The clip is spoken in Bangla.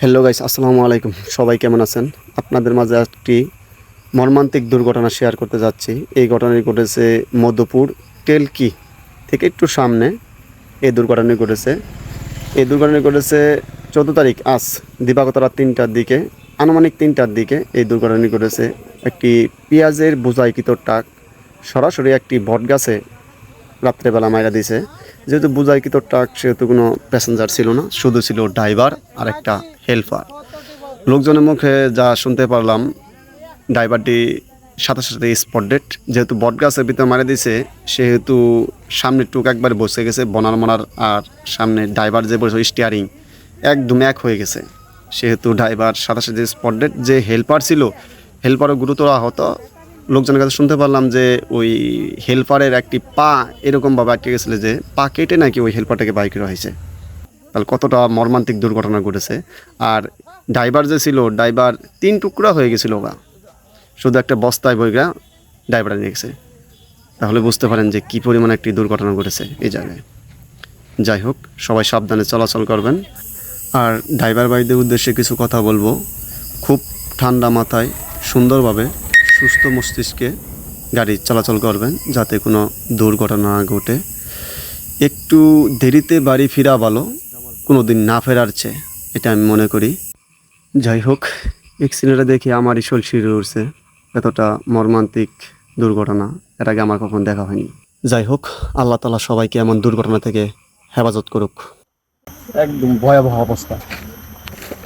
হ্যালো গাইস, আসসালামু আলাইকুম। সবাই কেমন আছেন? আপনাদের মাঝে একটি মর্মান্তিক দুর্ঘটনা শেয়ার করতে যাচ্ছি। এই ঘটনাটি ঘটেছে মধুপুর টেলকি থেকে একটু সামনে। এই দুর্ঘটনাটি ঘটেছে। এই দুর্ঘটনাটি ঘটেছে 14 তারিখ, আজ দিবাগত রাত 3টার দিকে, আনুমানিক 3টার দিকে এই দুর্ঘটনাটি ঘটেছে। একটি পেঁয়াজের বোঝাইকৃত ট্রাক সরাসরি একটি বটগাছে রাত্রেবেলা মাইরা দিছে। যেহেতু বোঝাইকৃত ট্রাক, সেহেতু কোনো প্যাসেঞ্জার ছিল না, শুধু ছিল ড্রাইভার আর একটা হেল্পার। লোকজনের মুখে যা শুনতে পারলাম, ড্রাইভারটি সাথে সাথে স্পট ডেড। যেহেতু বটগাছের ভিতরে মারা দিছে, সেহেতু সামনে টুক একবার বসে গেছে বনার মনার, আর সামনে ড্রাইভার যে বসে স্টিয়ারিং একদম এক হয়ে গেছে। সেহেতু ড্রাইভার সাথে সাথে স্পট ডেড। যে হেল্পার ছিল, হেল্পারও গুরুতর আহত। লোকজনের কাছে শুনতে পারলাম যে ওই হেল্পারের একটি পা এরকমভাবে আটকে গেছিলো, যে পা কেটে নাকি ওই হেল্পারটাকে বাইক রয়েছে। তাহলে কতটা মর্মান্তিক দুর্ঘটনা ঘটেছে। আর ড্রাইভার যে ছিল, ড্রাইভার 3 টুকরা হয়ে গেছিলো গা, শুধু একটা বস্তায় বইগা ড্রাইভার নিয়ে গেছে। তাহলে বুঝতে পারেন যে কী পরিমাণ একটি দুর্ঘটনা ঘটেছে এই জায়গায়। যাই হোক, সবাই সাবধানে চলাচল করবেন। আর ড্রাইভার ভাইদের উদ্দেশ্যে কিছু কথা বলবো। খুব ঠান্ডা মাথায় সুন্দরভাবে সুস্থ মস্তিষ্কে গাড়ি চলাচল করবেন, যাতে কোনো দুর্ঘটনা না ঘটে। একটু দেরিতে বাড়ি ফেরা ভালো কোনো দিন না ফেরার চেয়ে, এটা আমি মনে করি। যাই হোক, অ্যাক্সিডেন্টটা দেখে আমারই শরীর শিহরে উঠছে। এতটা মর্মান্তিক দুর্ঘটনা এর আগে আমার কখনো দেখা হয়নি। যাই হোক, আল্লাহ তাআলা সবাইকে এমন দুর্ঘটনা থেকে হেফাজত করুক। একদম ভয়াবহ অবস্থা।